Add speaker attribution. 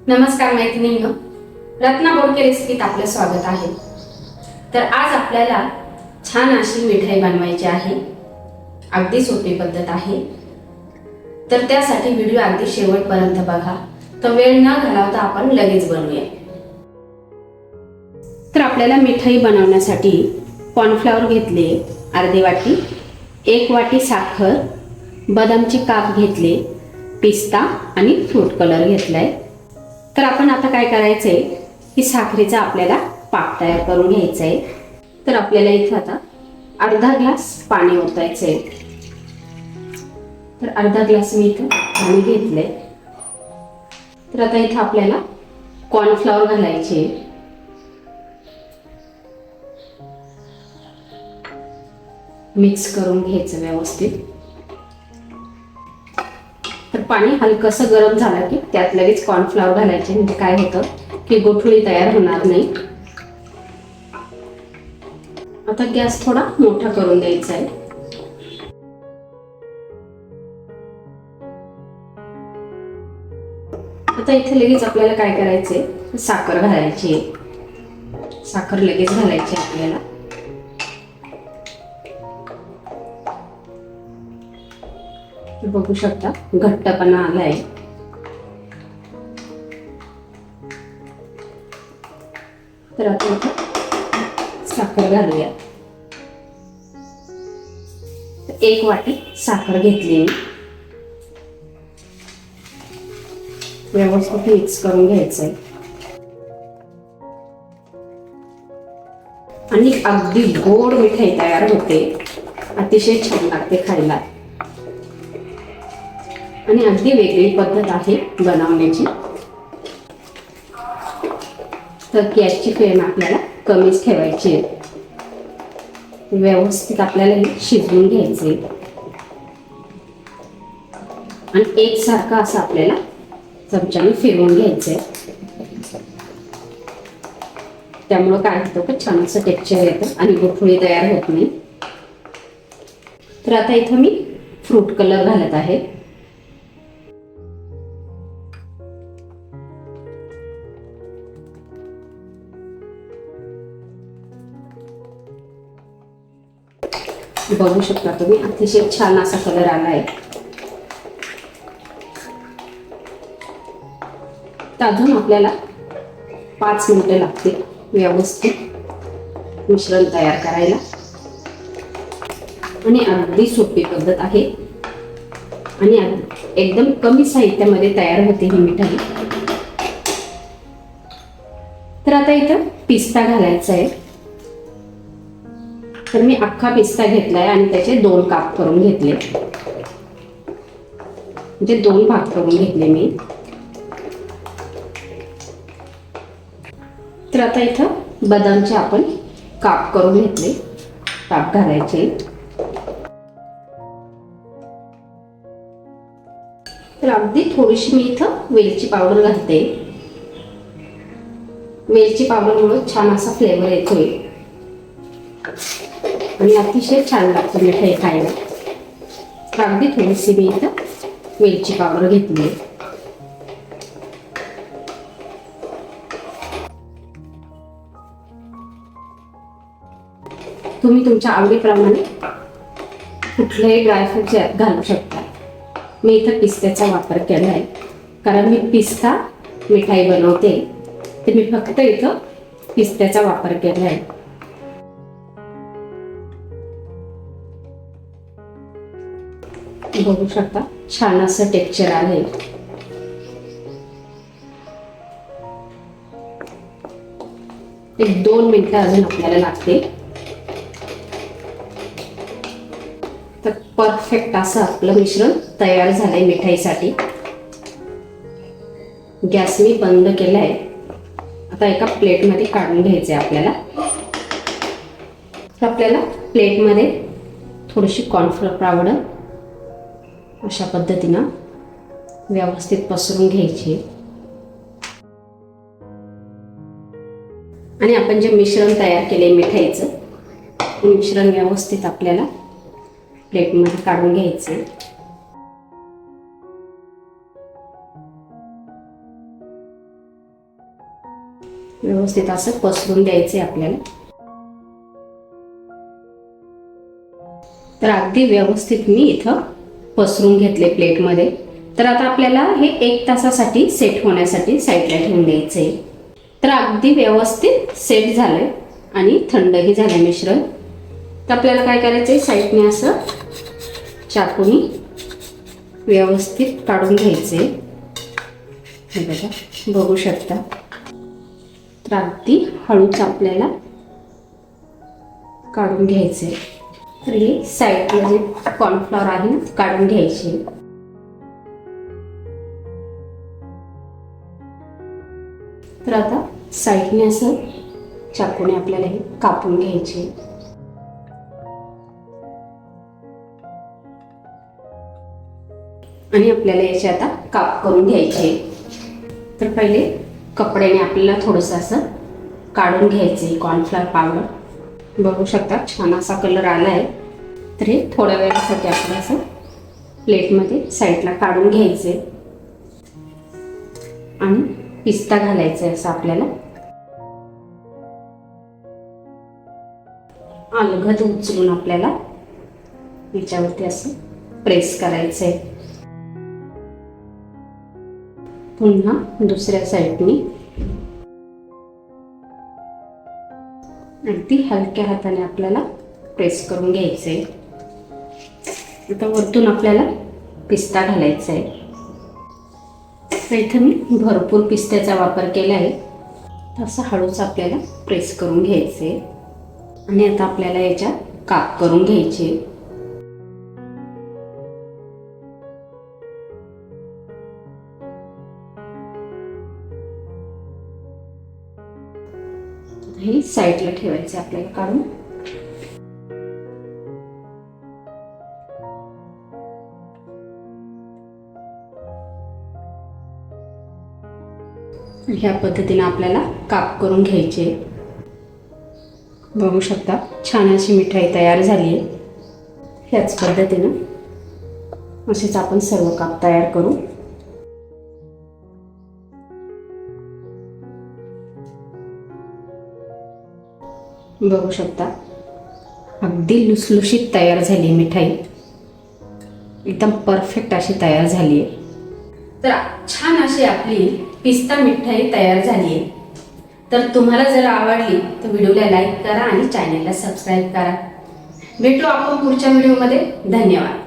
Speaker 1: नमस्कार मैत्रिणींनो, रत्ना बोडके रेसिपीत आपलं स्वागत आहे। तर आज आपल्याला छान अशी मिठाई बनवायची आहे। अगदी सोपी पद्धत आहे, तर त्यासाठी व्हिडिओ अगदी शेवटपर्यंत बघा। तर वेळ न घालवता आपण लगेच बनवूया। तर आपल्याला मिठाई बनवण्यासाठी कॉर्नफ्लॉवर घेतले अर्धी वाटी, 1 वाटी साखर, बदामचे काप घेतले, पिस्ता आणि फ्रूट कलर घेतलाय। तर आपण आता काय करायचंय की साखरेचा आपल्याला पाक तयार करून घ्यायचा आहे। तर आपल्याला इथे आता अर्धा ग्लास पाणी ओतायचंय। तर अर्धा ग्लास मी इथे पाणी घेतलंय। तर आता इथे आपल्याला कॉर्नफ्लॉवर घालायचे, मिक्स करून घ्यायचं व्यवस्थित। तर पाणी हलकसं गरम झालं की त्यात लगेच कॉर्नफ्लॉवर घालायचे, म्हणजे काय होतं की गुठळी तयार होणार नाही। आता गॅस थोडा मोठा करून द्यायचा आहे। आता इथे लगेच आपल्याला काय करायचंय, साखर घालायची। साखर लगेच घालायची आपल्याला। बघू शकता घट्टपणा आलाय। तर आता इथे साखर घालूया। 1 वाटी साखर घेतली, व्यवस्थित मिक्स करून घ्यायचंय आणि अगदी गोड मिठाई तयार होते। अतिशय छान लागते खायला आणि अगदी वेगळी पद्धत आहे बनवण्याची। तर गॅसची फ्लेम आपल्याला कमीच ठेवायची आहे। व्यवस्थित आपल्याला हे शिजवून घ्यायचे आणि एकसारखं असं आपल्याला चमच्याने फिरवून घ्यायचंय। त्यामुळं काय होतं की छान असं टेक्स्चर येतं आणि गुठळी तयार होत नाही। तर आता इथं मी फ्रूट कलर घालत आहे। बघू शकता तुम्ही अतिशय छान असा कलर आलाय। तर अजून आपल्याला 5 मिनिटं लागतील व्यवस्थित मिश्रण तयार करायला आणि अगदी सोपी पद्धत आहे आणि एकदम कमी साहित्यामध्ये तयार होते ही मिठाई। तर आता इथं पिस्ता घालायचा आहे। तर मी अख्खा पिस्ता घेतलाय आणि त्याचे 2 काप करून घेतले, म्हणजे 2 भाग करून घेतले मी। तर आता इथं बदामचे आपण काप करून घेतले, काप घालायचे। तर अगदी थोडीशी मी इथं वेलची पावडर घालते। वेलची पावडरमुळे छान असा फ्लेवर येतोय आणि अतिशय छान लागते मिठाई खायला। तर अगदी थोडीशी मी इथं वेलची पावडर घेतली। तुम्ही तुमच्या आवडीप्रमाणे कुठलेही ड्रायफ्रूट्स घालू शकता। मी इथं पिस्त्याचा वापर केला आहे, कारण मी पिस्ता मिठाई बनवते, तर मी फक्त इथं पिस्त्याचा वापर केला आहे। बघू शकता छान असं टेक्स्चर आहे। एक 2 मिनिटं अजून आपल्याला लागते। तर परफेक्ट असं आपलं मिश्रण तयार झालंय मिठाईसाठी। गॅस मी बंद केलाय। आता एका प्लेटमध्ये काढून घ्यायचंय आपल्याला। तर आपल्याला प्लेटमध्ये थोडीशी कॉर्नफ्लोअर पावडर अशा पद्धतीनं व्यवस्थित पसरून घ्यायची आणि आपण जे मिश्रण तयार केले मिठाईचं, ते मिश्रण व्यवस्थित आपल्याला प्लेटमध्ये काढून घ्यायचे। व्यवस्थित असं पसरून द्यायचं आहे आपल्याला. तर अगदी व्यवस्थित मी इथं पसरून घेतले प्लेटमध्ये. तर आता आपल्याला हे 1 तासासाठी सेट होण्यासाठी साईडला ठेवून द्यायचं आहे. तर अगदी व्यवस्थित सेट झालंय आणि थंडही झालं मिश्रण. तर आपल्याला काय करायचं आहे, साईडने असं चाकूनी व्यवस्थित काढून घ्यायचे. हे बघा, बघू शकता. तर अगदी हळूच आपल्याला काढून घ्यायचे. तर हे साईडला जे कॉर्नफ्लॉवर आहे ना काढून घ्यायचे. तर आता साईडने असं चाकूने आपल्याला हे कापून घ्यायचे. आणि आपल्याला याचे आता काप करून घ्यायचे. तर पहिले कपड्याने आपल्याला थोडंसं असं काढून घ्यायचे कॉर्नफ्लॉवर पावडर. बघू शकता छान असा कलर आला आहे. तर हे थोड्या वेळासाठी आपल्याला असं प्लेटमध्ये साईडला काढून घ्यायचे आणि पिस्ता घालायचा आहे असं आपल्याला. अलगद उचलून आपल्याला याच्यावरती असं प्रेस करायचं आहे. पुन्हा दुसऱ्या साईडने अगदी हलक्या हाताने आपल्याला प्रेस करून घ्यायचं आहे. आता वरतून आपल्याला पिस्ता घालायचा आहे. तर इथं मी भरपूर पिस्त्याचा वापर केला आहे. तसं हळूच आपल्याला प्रेस करून घ्यायचं आहे. आणि आता आपल्याला याच्या काप करून घ्यायचे. हे साईडला ठेवायचे आपल्याला काढून. ह्या पद्धतीने आपल्याला काप करून घ्यायचे. बघू शकता छान अशी मिठाई तयार झाली आहे. ह्याच पद्धतीनं असेच आपण सर्व काप तयार करू. बघू शकता अगदी लुसलुशीत तयार झाली मिठाई. एकदम परफेक्ट अशी तयार झाली आहे. तर छान अशी आपली पिस्ता मिठाई तयार झाली आहे. तर तुम्हाला जर आवडली तर व्हिडिओला लाईक करा आणि चॅनलला सबस्क्राईब करा. भेटू आपण पुढच्या व्हिडिओमध्ये. धन्यवाद.